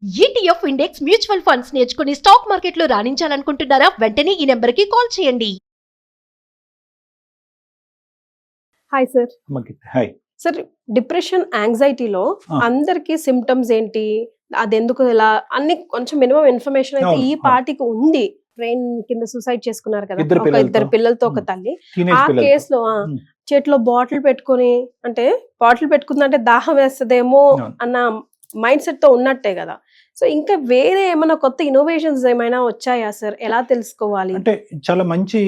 ETF index mutual funds నేర్చుకుని stock మార్కెట్లో రాణించాలనుకుంటున్నారా? వెంటనే ఈ నెంబర్కి కాల్ చేయండి. Hi sir. Hi sir, depression యాంగ్జైటీలో అందరికి సిమ్టమ్స్ ఏంటి, అది ఎందుకు, ఇలా అన్ని కొంచెం మినిమం ఇన్ఫర్మేషన్ అయితే ఈ పార్టీకి ఉంది. ట్రైన్ కింద సూసైడ్ చేసుకున్నారు కదా ఇద్దరు పిల్లలతో ఒక తల్లి. ఆ కేసులో చేతిలో బాటిల్ పెట్టుకుని, అంటే బాటిల్ పెట్టుకుందంటే దాహం వేస్తదేమో అన్న మైండ్ సెట్ తో ఉన్నట్టే కదా. సో ఇంకా వేరే ఏమైనా కొత్త ఇన్నోవేషన్స్ ఏమైనా వచ్చాయా సార్? ఎలా తెలుసుకోవాలి? అంటే చాలా మంచి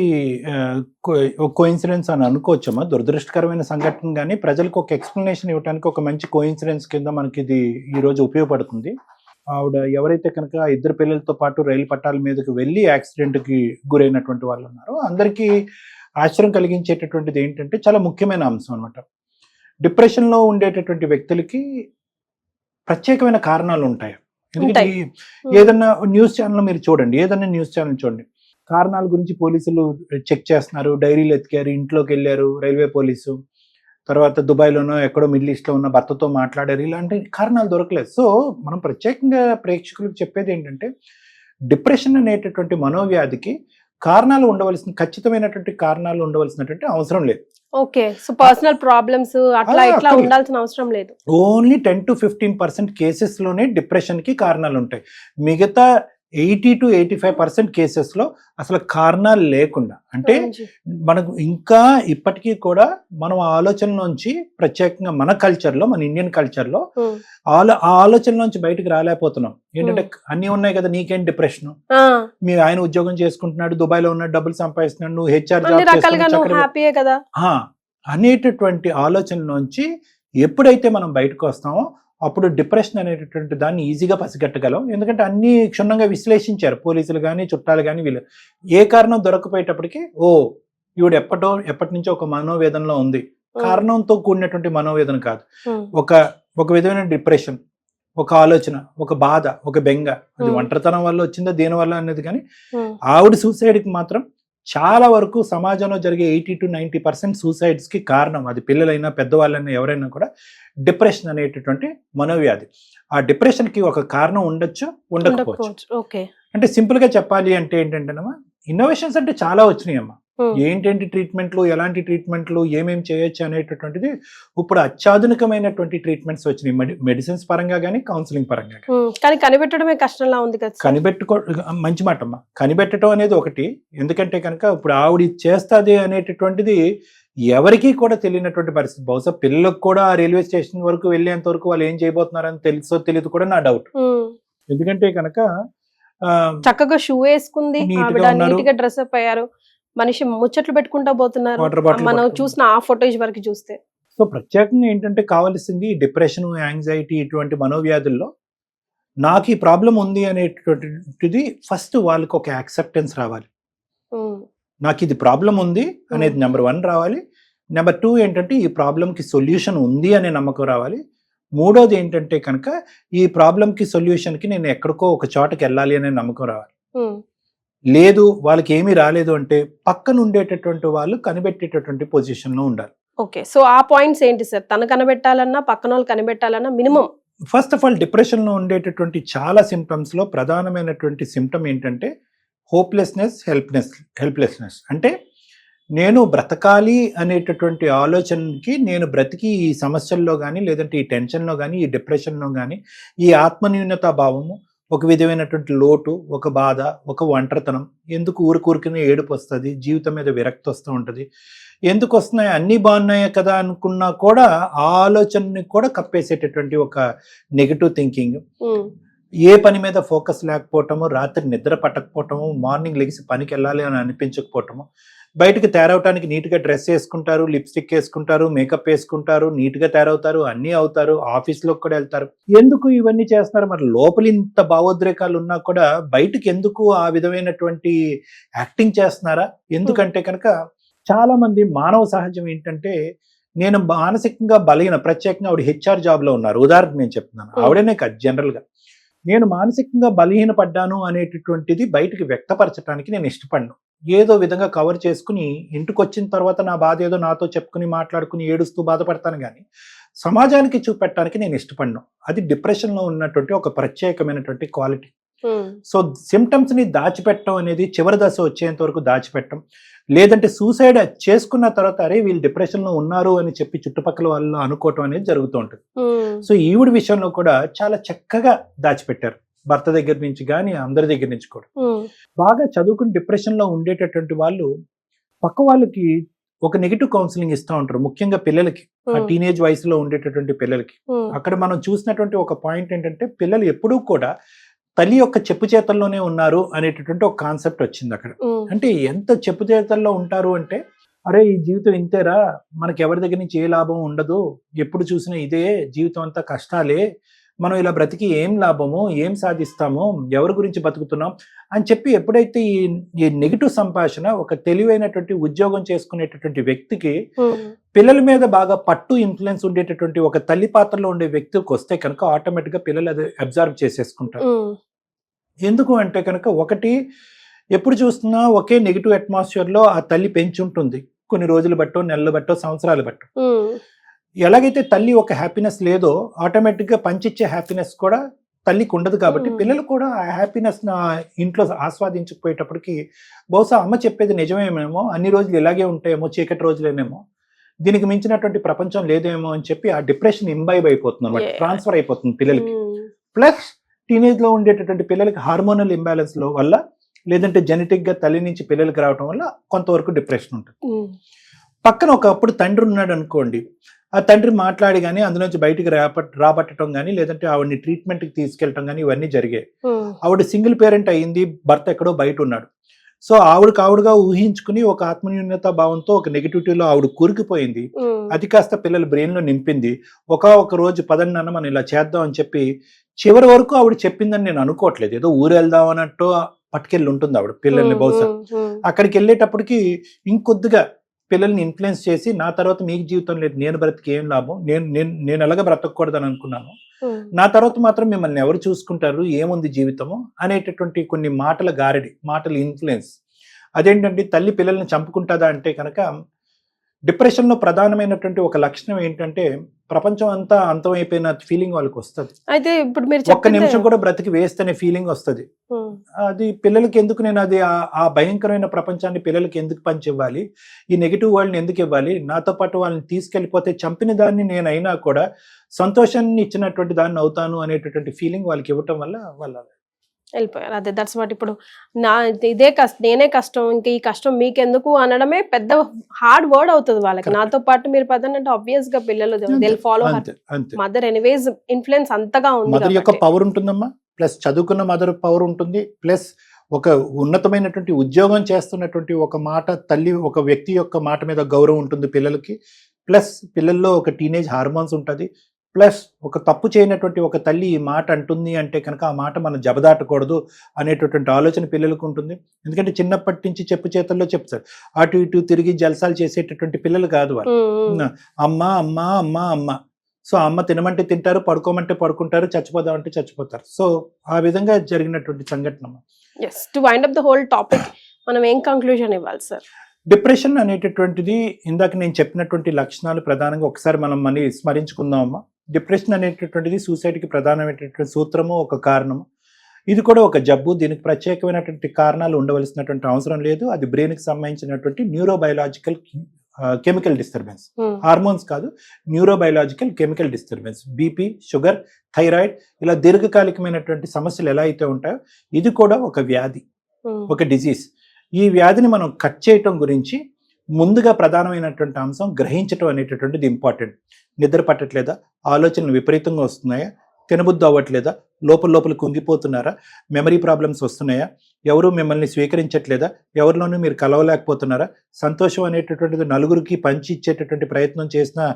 కోఇన్సిడెన్స్ అని అనుకోవచ్చమ్మా. దురదృష్టకరమైన సంఘటన కానీ ప్రజలకు ఒక ఎక్స్ప్లెనేషన్ ఇవ్వడానికి ఒక మంచి కోఇన్సిడెన్స్ కింద మనకి ఇది ఈ రోజు ఉపయోగపడుతుంది. ఆవిడ ఎవరైతే కనుక ఇద్దరు పిల్లలతో పాటు రైలు పట్టాల మీదకి వెళ్ళి యాక్సిడెంట్కి గురైనటువంటి వాళ్ళు ఉన్నారో అందరికీ ఆశ్చర్యం కలిగించేటటువంటిది ఏంటంటే చాలా ముఖ్యమైన అంశం అనమాట. డిప్రెషన్లో ఉండేటటువంటి వ్యక్తులకి ప్రత్యేకమైన కారణాలు ఉంటాయి. ఎందుకంటే ఏదన్నా న్యూస్ ఛానల్ మీరు చూడండి, ఏదన్నా న్యూస్ ఛానల్ చూడండి, కారణాల గురించి పోలీసులు చెక్ చేస్తున్నారు, డైరీలు ఎతికారు, ఇంట్లోకి వెళ్ళారు రైల్వే పోలీసు, తర్వాత దుబాయ్లోనో ఎక్కడో మిడిల్ ఈస్ట్లో ఉన్న భర్తతో మాట్లాడారు, ఇలాంటి కారణాలు దొరకలేదు. సో మనం ప్రత్యేకంగా ప్రేక్షకులకు చెప్పేది ఏంటంటే డిప్రెషన్ అనేటటువంటి మనోవ్యాధికి కారణాలు ఉండవలసిన, ఖచ్చితమైనటువంటి కారణాలు ఉండవలసినటువంటి అవసరం లేదు. ఓకే, సో పర్సనల్ ప్రాబ్లమ్స్ అట్లా ఇట్లా ఉండాల్సిన అవసరం లేదు. ఓన్లీ 10 to 15% కేసెస్లోనే డిప్రెషన్కి కారణాలు ఉంటాయి. మిగతా 80 to 85% కేసెస్లో అసలు కారణాలు లేకుండా, అంటే మనకు ఇంకా ఇప్పటికీ కూడా మనం ఆలోచన నుంచి ప్రత్యేకంగా మన కల్చర్లో, మన ఇండియన్ కల్చర్లో ఆ ఆలోచన నుంచి బయటకు రాలేకపోతున్నాం. ఏంటంటే అన్నీ ఉన్నాయి కదా, నీకేం డిప్రెషన్, మీ ఆయన ఉద్యోగం చేసుకుంటున్నాడు, దుబాయ్లో ఉన్నాడు, డబ్బులు సంపాదిస్తున్నాడు, నువ్వు హెచ్ఆర్ అనేటటువంటి ఆలోచన నుంచి ఎప్పుడైతే మనం బయటకు వస్తామో అప్పుడు డిప్రెషన్ అనేటటువంటి దాన్ని ఈజీగా పసిగట్టగలం. ఎందుకంటే అన్ని క్షుణ్ణంగా విశ్లేషించారు పోలీసులు కానీ చుట్టాలు కానీ. వీళ్ళు ఏ కారణం దొరకపోయేటప్పటికి ఈవిడ ఎప్పటి నుంచో ఒక మనోవేదనలో ఉంది, కారణంతో కూడినటువంటి మనోవేదన కాదు, ఒక విధమైన డిప్రెషన్, ఒక ఆలోచన, ఒక బాధ, ఒక బెంగ, అది ఒంటరితనం వల్ల వచ్చిందా దేని వల్ల అనేది. కానీ ఆవిడ సూసైడ్కి మాత్రం చాలా వరకు సమాజంలో జరిగే 80 to 90% సూసైడ్స్కి కారణం, అది పిల్లలైనా పెద్దవాళ్ళైనా ఎవరైనా కూడా, డిప్రెషన్ అనేటటువంటి మనోవ్యాధి. ఆ డిప్రెషన్కి ఒక కారణం ఉండొచ్చు, ఉండకపోవచ్చు. అంటే సింపుల్గా చెప్పాలి అంటే ఏంటంటేనమ్మా, ఇన్నోవేషన్స్ అంటే చాలా వచ్చినాయి అమ్మా. ఏంటంటే ట్రీట్మెంట్లు, ఎలాంటి ట్రీట్మెంట్లు, ఏమేమి చేయొచ్చు అనేటటువంటిది ఇప్పుడు అత్యాధునికమైనటువంటి ట్రీట్మెంట్స్ వచ్చినాయి, మెడిసిన్స్ పరంగా కానీ కౌన్సిలింగ్ పరంగా కానీ కనిపెట్టడమే కష్టంలా ఉంది కదా. మంచి మాట అమ్మా, కనిపెట్టడం అనేది ఒకటి. ఎందుకంటే కనుక ఇప్పుడు ఆవిడ చేస్తుంది అనేటటువంటిది ఎవరికీ కూడా తెలియనటువంటి పరిస్థితి. బహుశా పిల్లలకు కూడా ఆ రైల్వే స్టేషన్ వరకు వెళ్ళేంత వరకు వాళ్ళు ఏం చేయబోతున్నారని తెలుసో తెలియదు కూడా నా డౌట్. ఎందుకంటే కనుక చక్కగా షూ వేసుకుంది, నీట్గా డ్రెస్ అప్ అయ్యారు, మనిషి ముచ్చట్లు పెట్టుకుంటా పోతున్నారు మనం చూసిన ఆ ఫోటోజ్ వరకు చూస్తే. సో ప్రత్యేకంగా ఏంటంటే కావాల్సింది డిప్రెషన్, యాంగ్జైటీ, ఇటువంటి మనోవ్యాధుల్లో నాకు ఈ ప్రాబ్లం ఉంది అనేటటువంటిది ఫస్ట్ వాళ్ళకి ఒక యాక్సెప్టెన్స్ రావాలి. నాకు ఇది ప్రాబ్లం ఉంది అనేది నెంబర్ 1 రావాలి. నెంబర్ 2 ఏంటంటే ఈ ప్రాబ్లంకి సొల్యూషన్ ఉంది అనే నమ్మకం రావాలి. మూడోది ఏంటంటే కనుక ఈ ప్రాబ్లంకి సొల్యూషన్కి నేను ఎక్కడికో ఒక చోటకి వెళ్ళాలి అనే నమ్మకం రావాలి. లేదు, వాళ్ళకి ఏమీ రాలేదు అంటే పక్కన ఉండేటటువంటి వాళ్ళు కనిపెట్టేటటువంటి పొజిషన్లో ఉండాలి. ఓకే, సో ఆ పాయింట్స్ ఏంటి సార్? తను కనిపెట్టాలన్నా, పక్కన వాళ్ళు కనిపెట్టాలన్నా మినిమం. ఫస్ట్ ఆఫ్ ఆల్ డిప్రెషన్లో ఉండేటటువంటి చాలా సిమ్టమ్స్లో ప్రధానమైనటువంటి సిమ్టమ్ ఏంటంటే హోప్లెస్నెస్, హెల్ప్లెస్నెస్. అంటే నేను బ్రతకాలి అనేటటువంటి ఆలోచనకి, నేను బ్రతికి ఈ సమస్యల్లో కానీ, లేదంటే ఈ టెన్షన్లో కానీ, ఈ డిప్రెషన్లో కానీ, ఈ ఆత్మన్యూనతా భావము, ఒక విధమైనటువంటి లోటు, ఒక బాధ, ఒక ఒంటరితనం, ఎందుకు ఊరికూరికనే ఏడుపు వస్తుంది, జీవితం మీద విరక్తి వస్తూ ఉంటుంది, ఎందుకు వస్తున్నాయి, అన్నీ బాగున్నాయి కదా అనుకున్నా కూడా ఆ ఆలోచనని కూడా కప్పేసేటటువంటి ఒక నెగిటివ్ థింకింగ్, ఏ పని మీద ఫోకస్ లేకపోవటము, రాత్రి నిద్ర పట్టకపోవటము, మార్నింగ్ లెగిసి పనికి వెళ్ళాలి అని అనిపించకపోవటము, బయటకు తయారవటానికి నీట్గా డ్రెస్ వేసుకుంటారు, లిప్స్టిక్ వేసుకుంటారు, మేకప్ వేసుకుంటారు, నీట్గా తయారవుతారు, అన్నీ అవుతారు, ఆఫీస్లోకి కూడా వెళ్తారు. ఎందుకు ఇవన్నీ చేస్తున్నారు? మరి లోపల ఇంత భావోద్రేకాలు ఉన్నా కూడా బయటకు ఎందుకు ఆ విధమైనటువంటి యాక్టింగ్ చేస్తున్నారా? ఎందుకంటే కనుక చాలా మంది మానవ సహజం ఏంటంటే, నేను మానసికంగా బలహీన, ప్రత్యేకంగా ఆవిడ హెచ్ఆర్ జాబ్లో ఉన్నారు, ఉదాహరణకు నేను చెప్తున్నాను, ఆవిడనే కాదు జనరల్గా, నేను మానసికంగా బలహీన పడ్డాను అనేటటువంటిది బయటికి వ్యక్తపరచడానికి నేను ఇష్టపడను. ఏదో విధంగా కవర్ చేసుకుని ఇంటికి వచ్చిన తర్వాత నా బాధ ఏదో నాతో చెప్పుకుని మాట్లాడుకుని ఏడుస్తూ బాధపడతాను. కానీ సమాజానికి చూపెట్టడానికి నేను ఇష్టపడను. అది డిప్రెషన్లో ఉన్నటువంటి ఒక ప్రత్యేకమైనటువంటి క్వాలిటీ. సో సిమ్టమ్స్ ని దాచిపెట్టడం అనేది చివరి దశ వచ్చేంత వరకు దాచిపెట్టడం, లేదంటే సూసైడ్ చేసుకున్న తర్వాత అరే వీళ్ళు డిప్రెషన్ లో ఉన్నారు అని చెప్పి చుట్టుపక్కల వాళ్ళు అనుకోవటం అనేది జరుగుతూ ఉంటుంది. సో ఈవిడ విషయంలో కూడా చాలా చక్కగా దాచిపెట్టారు, భర్త దగ్గర నుంచి కానీ అందరి దగ్గర నుంచి కూడా. బాగా చదువుకుని డిప్రెషన్ లో ఉండేటటువంటి వాళ్ళు పక్క వాళ్ళకి ఒక నెగిటివ్ కౌన్సిలింగ్ ఇస్తూ ఉంటారు, ముఖ్యంగా పిల్లలకి, ఆ టీనేజ్ వయసులో ఉండేటటువంటి పిల్లలకి. అక్కడ మనం చూసినటువంటి ఒక పాయింట్ ఏంటంటే పిల్లలు ఎప్పుడూ కూడా తల్లి యొక్క చెప్పు చేతల్లోనే ఉన్నారు అనేటటువంటి ఒక కాన్సెప్ట్ వచ్చింది అక్కడ. అంటే ఎంత చెప్పు చేతల్లో ఉంటారు అంటే, అరే ఈ జీవితం ఇంతేరా, మనకి ఎవరి దగ్గర నుంచి ఏ లాభం ఉండదు, ఎప్పుడు చూసినా ఇదే జీవితం అంతా కష్టాలే, మనం ఇలా బ్రతికి ఏం లాభము, ఏం సాధిస్తాము, ఎవరి గురించి బతుకుతున్నాం అని చెప్పి ఎప్పుడైతే ఈ నెగిటివ్ సంభాషణ ఒక తెలివైనటువంటి ఉద్యోగం చేసుకునేటటువంటి వ్యక్తికి పిల్లల మీద బాగా పట్టు ఇన్ఫ్లుయెన్స్ ఉండేటటువంటి ఒక తల్లి పాత్రలో ఉండే వ్యక్తికి వస్తే కనుక ఆటోమేటిక్గా పిల్లలు అది అబ్జర్వ్ చేసేసుకుంటారు. ఎందుకు అంటే కనుక ఒకటి, ఎప్పుడు చూస్తున్నా ఒకే నెగిటివ్ అట్మాస్ఫియర్ లో ఆ తల్లి పెంచుంటుంది, కొన్ని రోజులు బట్టో నెలలు బట్టో సంవత్సరాలు బట్టో. ఎలాగైతే తల్లి ఒక హ్యాపీనెస్ లేదో ఆటోమేటిక్ గా పంచిచ్చే హ్యాపీనెస్ కూడా తల్లికి ఉండదు. కాబట్టి పిల్లలు కూడా ఆ హ్యాపీనెస్ ఇంట్లో ఆస్వాదించకపోయేటప్పటికి బహుశా అమ్మ చెప్పేది నిజమేమేమో, అన్ని రోజులు ఇలాగే ఉంటాయేమో, చీకటి రోజులేనేమో, దీనికి మించినటువంటి ప్రపంచం లేదేమో అని చెప్పి ఆ డిప్రెషన్ ఇంబైబ్ అయిపోతుంది అనమాట, ట్రాన్స్ఫర్ అయిపోతుంది పిల్లలకి. ప్లస్ టీనేజ్ లో ఉండేటటువంటి పిల్లలకి హార్మోనల్ ఇంబ్యాలెన్స్ లో వల్ల, లేదంటే జెనెటిక్ గా తల్లి నుంచి పిల్లలకి రావడం వల్ల కొంతవరకు డిప్రెషన్ ఉంటుంది. పక్కన ఒకప్పుడు తండ్రి ఉన్నాడు అనుకోండి, ఆ తండ్రి మాట్లాడి కానీ అందులోంచి బయటికి రాబట్టడం కానీ, లేదంటే ఆవిడని ట్రీట్మెంట్కి తీసుకెళ్ళటం కానీ ఇవన్నీ జరిగాయి. ఆవిడ సింగిల్ పేరెంట్ అయ్యింది, భర్త ఎక్కడో బయట ఉన్నాడు. సో ఆవిడగా ఊహించుకుని ఒక ఆత్మన్యూన్యత భావంతో ఒక నెగిటివిటీలో ఆవిడ కూరుకుపోయింది. అది కాస్త పిల్లల బ్రెయిన్ లో నింపింది. ఒక రోజు పదన్న మనం ఇలా చేద్దాం అని చెప్పి చివరి వరకు ఆవిడ చెప్పిందని నేను అనుకోవట్లేదు, ఏదో ఊరు వెళ్దాం అన్నట్టు పట్టుకెళ్ళి ఉంటుంది ఆవిడ పిల్లల్ని. బహుశా అక్కడికి వెళ్ళేటప్పటికి ఇంకొద్దిగా పిల్లల్ని ఇన్ఫ్లుయెన్స్ చేసి, నా తర్వాత మీకు జీవితం లేదు, నేను బ్రతికి ఏం లాభం, నేను ఎలాగ బ్రతకూడదని అనుకున్నాను, నా తర్వాత మాత్రం మిమ్మల్ని ఎవరు చూసుకుంటారు, ఏముంది జీవితము అనేటటువంటి కొన్ని మాటల గారడి, మాటల ఇన్ఫ్లుయెన్స్. అదేంటంటే తల్లి పిల్లల్ని చంపుకుంటుందా అంటే కనుక, డిప్రెషన్ లో ప్రధానమైనటువంటి ఒక లక్షణం ఏంటంటే ప్రపంచం అంతా అంతమైపోయిన ఫీలింగ్ వాళ్ళకి వస్తుంది. అయితే ఇప్పుడు మీరు ఒక్క నిమిషం కూడా బ్రతికి వేస్ట్ అనే ఫీలింగ్ వస్తుంది. అది పిల్లలకి ఎందుకు, నేను అది ఆ భయంకరమైన ప్రపంచాన్ని పిల్లలకి ఎందుకు పంచివ్వాలి, ఈ నెగిటివ్ వరల్డ్ని ఎందుకు ఇవ్వాలి, నాతో పాటు వాళ్ళని తీసుకెళ్లిపోతే చంపిన దాన్ని నేనైనా కూడా సంతోషాన్ని ఇచ్చినటువంటి దాన్ని అవుతాను అనేటటువంటి ఫీలింగ్ వాళ్ళకి ఇవ్వటం వల్ల వాళ్ళ వెళ్ళిపోయారు. అదే దట్స్ వాట్. ఇప్పుడు ఇదే కష్టం, నేనే కష్టం, ఇంకా ఈ కష్టం మీకెందుకు అనడమే పెద్ద హార్డ్ వర్డ్ అవుతుంది వాళ్ళకి. నాతో పాటు మీరు పదనంటే ఆబ్వియస్ గా పిల్లలు దిల్ ఫాలో మదర్ ఎనీవేస్ ఇన్ఫ్లుయెన్స్ అంతగా ఉంది. మదర్ యొక్క పవర్ ఉంటుందమ్మా, ప్లస్ చదువుకున్న మదర్ పవర్ ఉంటుంది, ప్లస్ ఒక ఉన్నతమైనటువంటి ఉద్యోగం చేస్తున్నటువంటి ఒక మాట, తల్లి ఒక వ్యక్తి యొక్క మాట మీద గౌరవం ఉంటుంది పిల్లలకి, ప్లస్ పిల్లల్లో ఒక టీనేజ్ హార్మోన్స్ ఉంటుంది, ప్లస్ ఒక తప్పు చేయనటువంటి ఒక తల్లి ఈ మాట అంటుంది అంటే కనుక ఆ మాట మనం జబదాటకూడదు అనేటటువంటి ఆలోచన పిల్లలకు ఉంటుంది. ఎందుకంటే చిన్నప్పటి నుంచి చెప్పు చేతల్లో చెప్తారు, అటు ఇటు తిరిగి జలసాలు చేసేటటువంటి పిల్లలు కాదు వాళ్ళు. అమ్మ అమ్మ అమ్మ అమ్మ, సో అమ్మ తినమంటే తింటారు, పడుకోమంటే పడుకుంటారు, చచ్చిపోదామంటే చచ్చిపోతారు. సో ఆ విధంగా జరిగినటువంటి సంఘటన. To wind up the whole topic, మనం ఏం కంక్లూజన్ ఇవ్వాలి సార్? డిప్రెషన్ అనేటటువంటిది ఇందాక నేను చెప్పినటువంటి లక్షణాలు ప్రధానంగా ఒకసారి మనం మళ్ళీ స్మరించుకుందామమ్మా. డిప్రెషన్ అనేటటువంటిది సూసైడ్కి ప్రధానమైనటువంటి సూత్రము, ఒక కారణము. ఇది కూడా ఒక జబ్బు, దీనికి ప్రత్యేకమైనటువంటి కారణాలు ఉండవలసినటువంటి అవసరం లేదు. అది బ్రెయిన్కి సంబంధించినటువంటి న్యూరోబయలాజికల్ కెమికల్ డిస్టర్బెన్స్, హార్మోన్స్ కాదు, neurobiological chemical disturbance. BP, sugar, thyroid, ఇలా దీర్ఘకాలికమైనటువంటి సమస్యలు ఎలా అయితే ఉంటాయో ఇది కూడా ఒక వ్యాధి, ఒక డిజీజ్. ఈ వ్యాధిని మనం కట్ చేయటం గురించి ముందుగా ప్రధానమైనటువంటి అంశం గ్రహించటం అనేటటువంటిది ఇంపార్టెంట్. నిద్ర పట్టట్లేదా, ఆలోచనలు విపరీతంగా వస్తున్నాయా, తినబుద్ధి అవ్వట్లేదా, లోపల కుంగిపోతున్నారా, మెమరీ ప్రాబ్లమ్స్ వస్తున్నాయా, ఎవరు మిమ్మల్ని స్వీకరించట్లేదా, ఎవరిలోనూ మీరు కలవలేకపోతున్నారా, సంతోషం అనేటటువంటిది నలుగురికి పంచి ఇచ్చేటటువంటి ప్రయత్నం చేసినా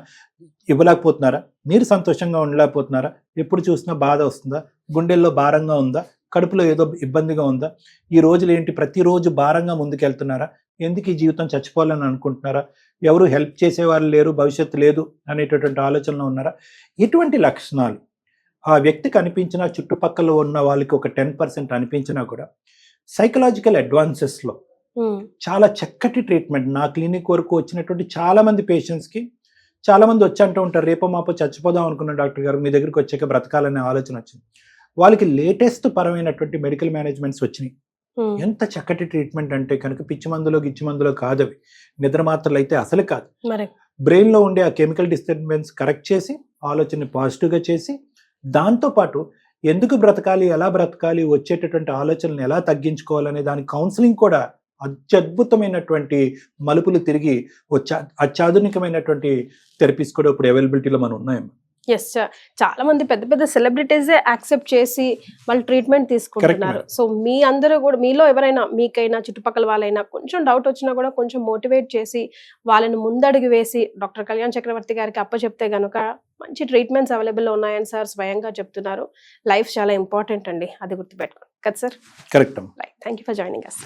ఇవ్వలేకపోతున్నారా, మీరు సంతోషంగా ఉండలేకపోతున్నారా, ఎప్పుడు చూసినా బాధ వస్తుందా, గుండెల్లో భారంగా ఉందా, కడుపులో ఏదో ఇబ్బందిగా ఉందా, ఈ రోజులు ఏంటి ప్రతిరోజు భారంగా ముందుకెళ్తున్నారా, ఎందుకు ఈ జీవితం చచ్చిపోవాలని అనుకుంటున్నారా, ఎవరు హెల్ప్ చేసేవారు లేరు, భవిష్యత్తు లేదు అనేటటువంటి ఆలోచనలో ఉన్నారా, ఇటువంటి లక్షణాలు ఆ వ్యక్తికి అనిపించినా, చుట్టుపక్కల ఉన్న వాళ్ళకి ఒక 10% అనిపించినా కూడా సైకలాజికల్ అడ్వాన్సెస్లో చాలా చక్కటి ట్రీట్మెంట్. నా క్లినిక్ వరకు వచ్చినటువంటి చాలా మంది పేషెంట్స్కి చాలా మంది వచ్చి అంటూ ఉంటారు, రేపో మాపో చచ్చిపోదాం అనుకున్న డాక్టర్ గారు, మీ దగ్గరికి వచ్చాక బ్రతకాలనే ఆలోచన వచ్చింది. వాళ్ళకి లేటెస్ట్ పరమైనటువంటి మెడికల్ మేనేజ్మెంట్స్ వచ్చినాయి. ఎంత చక్కటి ట్రీట్మెంట్ అంటే కనుక పిచ్చి మందులో గిచ్చి మందులో కాదు అవి, నిద్ర మాత్రలు అయితే అసలు కాదు. బ్రెయిన్లో ఉండే ఆ కెమికల్ డిస్టర్బెన్స్ కరెక్ట్ చేసి ఆలోచనని పాజిటివ్గా చేసి, దాంతోపాటు ఎందుకు బ్రతకాలి, ఎలా బ్రతకాలి, వచ్చేటటువంటి ఆలోచనలు ఎలా తగ్గించుకోవాలనే దాని కౌన్సిలింగ్ కూడా అత్యద్భుతమైనటువంటి మలుపులు తిరిగి అత్యాధునికమైనటువంటి థెరపీస్ కూడా ఇప్పుడు అవైలబిలిటీలో మనం ఉన్నాయమ్మా. ఎస్, చాలా మంది పెద్ద పెద్ద సెలబ్రిటీసే యాక్సెప్ట్ చేసి వాళ్ళు ట్రీట్మెంట్ తీసుకుంటున్నారు. సో మీ అందరూ కూడా, మీలో ఎవరైనా, మీకైనా చుట్టుపక్కల వాళ్ళైనా కొంచెం డౌట్ వచ్చినా కూడా కొంచెం మోటివేట్ చేసి వాళ్ళని ముందడుగు వేసి డాక్టర్ కళ్యాణ్ చక్రవర్తి గారికి అప్పచెప్తే గనుక మంచి ట్రీట్మెంట్స్ అవైలబుల్లో ఉన్నాయని సార్ స్వయంగా చెప్తున్నారు. లైఫ్ చాలా ఇంపార్టెంట్ అండి, అది గుర్తుపెట్టుకోండి కదా sir. Correct. Thank you for joining us.